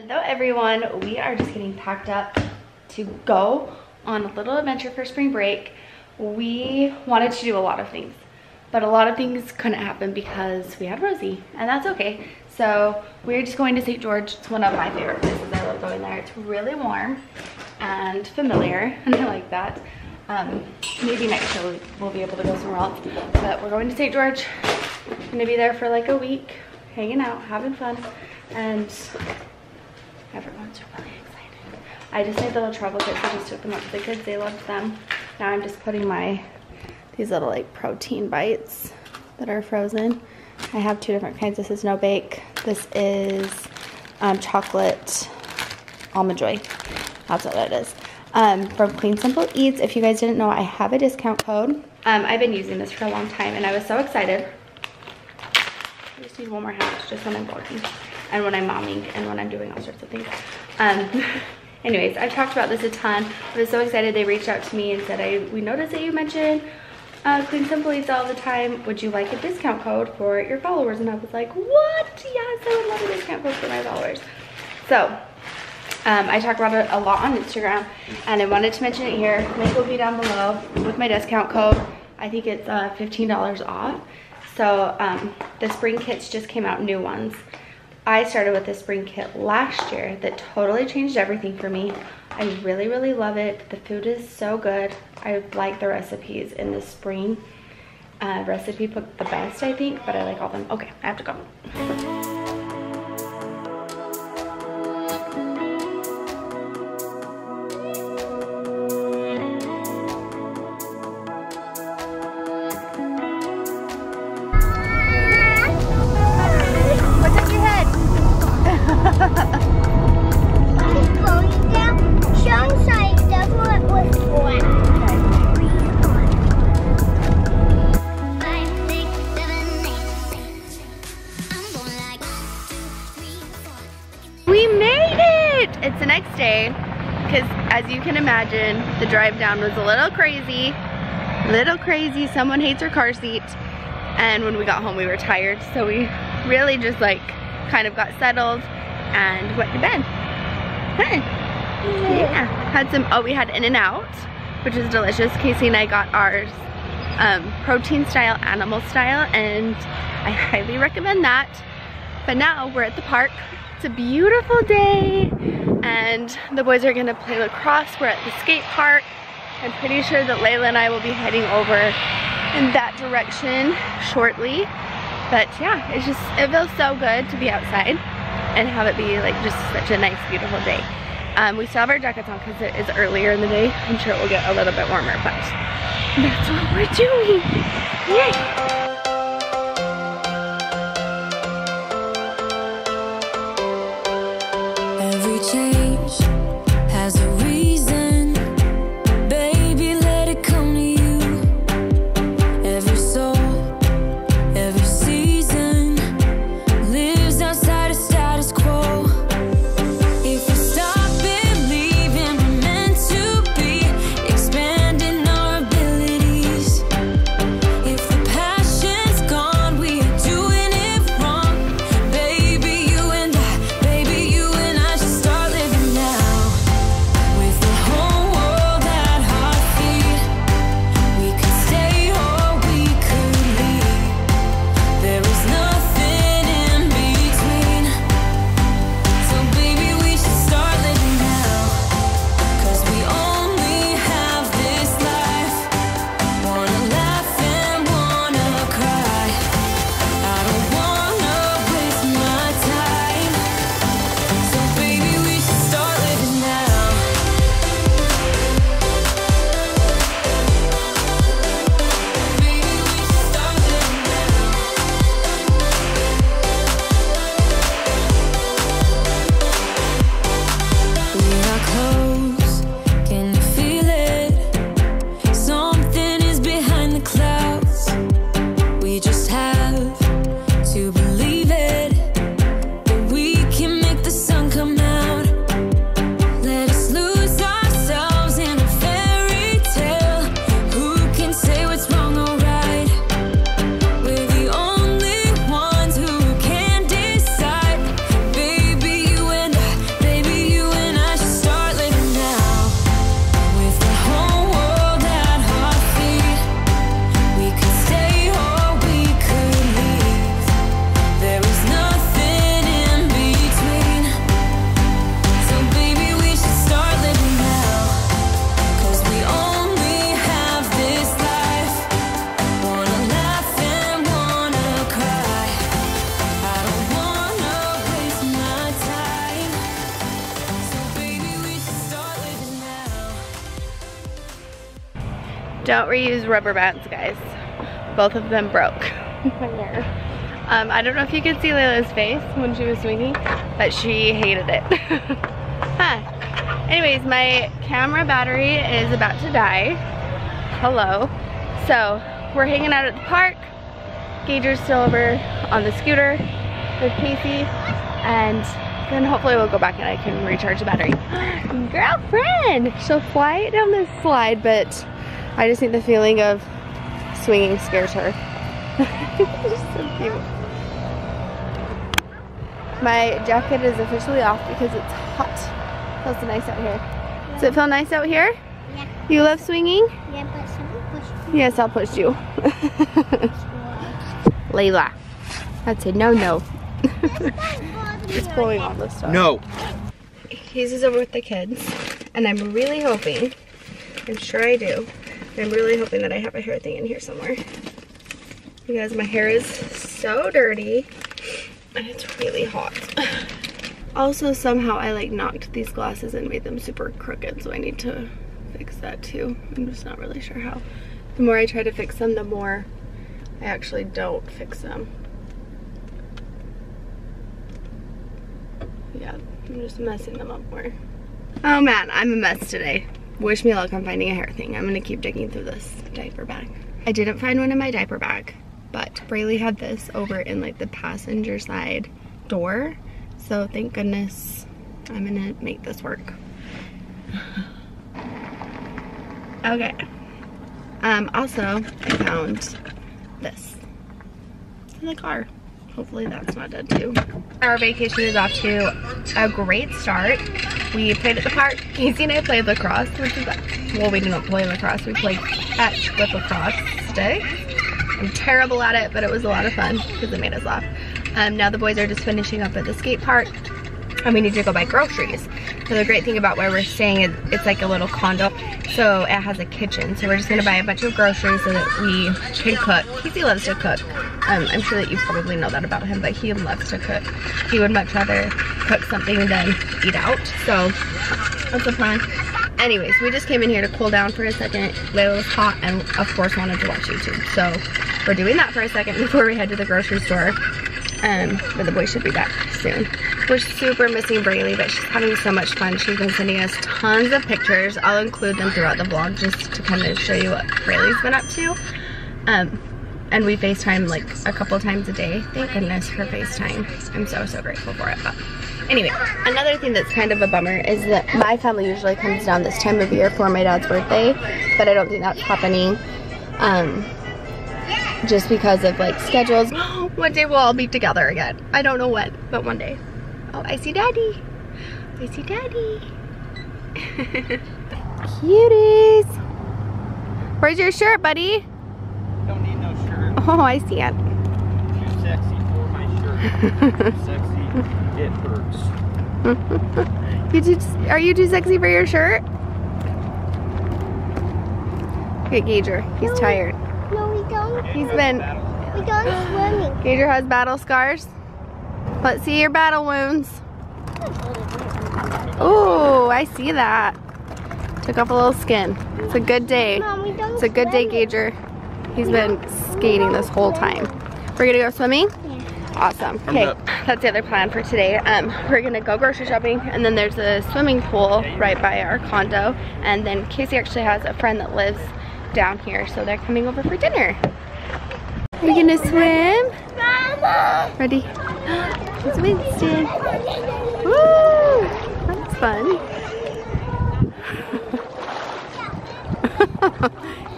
Hello everyone, we are just getting packed up to go on a little adventure for spring break. We wanted to do a lot of things, but a lot of things couldn't happen because we had Rosie, and that's okay. So we're just going to St. George. It's one of my favorite places. I love going there. It's really warm and familiar, and I like that. Maybe next year we'll be able to go somewhere else, but we're going to St. George. I'm gonna be there for like a week, hanging out, having fun, and everyone's really excited. I just made the little travel kits. I just took them up to the kids. They loved them. Now I'm just putting these little like protein bites that are frozen. I have two different kinds. This is no bake. This is chocolate almond joy. That's what it is. From Clean Simple Eats. If you guys didn't know, I have a discount code. I've been using this for a long time and I was so excited. I just need one more hand just when I'm vlogging and when I'm momming and when I'm doing all sorts of things. Anyways, I've talked about this a ton. I was so excited. They reached out to me and said, we noticed that you mention Clean Simple Eats all the time. Would you like a discount code for your followers? And I was like, what? Yes, I would love a discount code for my followers. So I talk about it a lot on Instagram and I wanted to mention it here. Link will be down below with my discount code. I think it's $15 off. So the spring kits just came out, new ones. I started with the spring kit last year that totally changed everything for me. I really, really love it. The food is so good. I like the recipes in the spring recipe book the best, I think, but I like all of them. Okay, I have to go. We made it! It's the next day, because as you can imagine, the drive down was a little crazy. Someone hates her car seat. And when we got home, we were tired. So we really just like kind of got settled and went to bed. Huh. Yeah. Had some, we had In-N-Out, which is delicious. Casey and I got ours protein style, animal style, and I highly recommend that. But now we're at the park. It's a beautiful day and the boys are gonna play lacrosse. We're at the skate park. I'm pretty sure that Layla and I will be heading over in that direction shortly. But yeah, it feels so good to be outside and have it be like just such a nice, beautiful day. We still have our jackets on because it is earlier in the day. I'm sure it will get a little bit warmer, but that's what we're doing. Yay! Change has a reason, baby, let it come to you. Every soul, every season lives outside of status quo. If we stop believing we're meant to be, expanding our abilities. If the passion's gone, we are doing it wrong. Baby, you and I, baby, you and I should start living now with Don't reuse rubber bands, guys. Both of them broke. I don't know if you could see Layla's face when she was swinging, but she hated it. Huh. Anyways, my camera battery is about to die. Hello. So, we're hanging out at the park. Gager's still over on the scooter with Casey, and then hopefully we'll go back and I can recharge the battery. Girlfriend! She'll fly down this slide, but I just think the feeling of swinging scares her. It's so cute. My jacket is officially off because it's hot. Feels so nice out here. Does it feel nice out here? Yeah. You love swinging? Yeah, but someone pushed me. Yes, I'll push you. Layla. That's a no-no. It's blowing all this stuff. No. He's over with the kids, and I'm really hoping, I'm sure I do, I'm really hoping that I have a hair thing in here somewhere. Because my hair is so dirty, and it's really hot. Also, somehow I like knocked these glasses and made them super crooked, so I need to fix that too. I'm just not really sure how. The more I try to fix them, the more I actually don't fix them. Yeah, I'm just messing them up more. Oh man, I'm a mess today. Wish me luck on finding a hair thing. I'm gonna keep digging through this diaper bag. I didn't find one in my diaper bag, but Braylee had this over in like the passenger side door. So thank goodness I'm gonna make this work. Okay. Also, I found this in the car. Hopefully that's not dead too. Our vacation is off to a great start. We played at the park. Casey and I played lacrosse, which is, well, we didn't play lacrosse. We played catch with lacrosse sticks. I'm terrible at it, but it was a lot of fun because it made us laugh. Now the boys are just finishing up at the skate park, and we need to go buy groceries. So the great thing about where we're staying is it's like a little condo, so it has a kitchen. So we're just gonna buy a bunch of groceries so that we can cook. Casey loves to cook. I'm sure that you probably know that about him, but he loves to cook. He would much rather cook something than eat out. So that's the plan. Anyways, we just came in here to cool down for a second. Layla was hot and of course wanted to watch YouTube. So we're doing that for a second before we head to the grocery store. But the boys should be back soon. We're super missing Braylee, but she's having so much fun. She's been sending us tons of pictures. I'll include them throughout the vlog just to kind of show you what Braylee's been up to. And we FaceTime like a couple times a day. Thank goodness for FaceTime. I'm so, so grateful for it. But anyway, another thing that's kind of a bummer is that my family usually comes down this time of year for my dad's birthday, but I don't think that's happening. Just because of like schedules. One day we'll all be together again. I don't know when, but one day. Oh, I see Daddy. I see Daddy. Cuties. Where's your shirt, buddy? Don't need no shirt. Oh, I see it. Too sexy for my shirt. Too sexy. It hurts. Are you too sexy for your shirt? Okay, Gager. He's tired. No, we don't. He's been. We don't swimming. Gager has battle scars. Let's see your battle wounds. Oh, I see that. Took off a little skin. It's a good day. Mom, we don't It's a good day, Gager. He's been skating this whole time. We're gonna go swimming? Yeah. Awesome. Okay, that's the other plan for today. We're gonna go grocery shopping, and then there's a swimming pool right by our condo. And then Casey actually has a friend that lives down here, so they're coming over for dinner. Are you gonna swim? Mama. Ready? It's Winston. Woo! That's fun.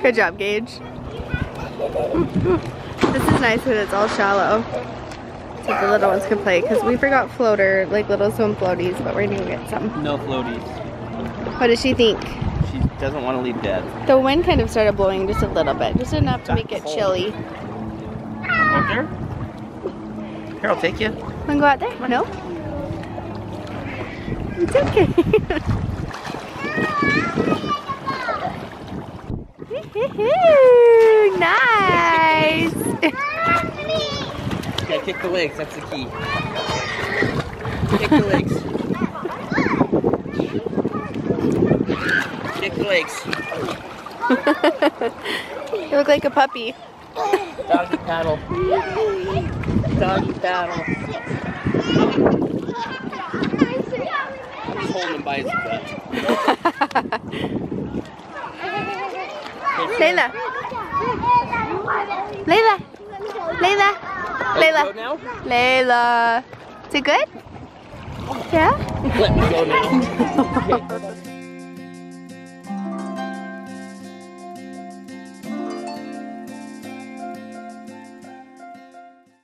Good job, Gage. This is nice that it's all shallow, so the little ones can play, because we forgot floater, like little swim floaties, but we're gonna get some. No floaties. What does she think? She doesn't want to leave Dad. The wind kind of started blowing just a little bit, just enough to make it chilly. Out there? Here, I'll take you. Wanna go out there? No? It's okay. Nice! You gotta kick the legs, that's the key. Kick the legs. Kick the legs. You look like a puppy. Doggy paddle. Doggy paddle. He's holding him by his butt. Layla. Layla. Layla. Layla. Go now? Layla. Is it good? Yeah? Let me go now. Okay.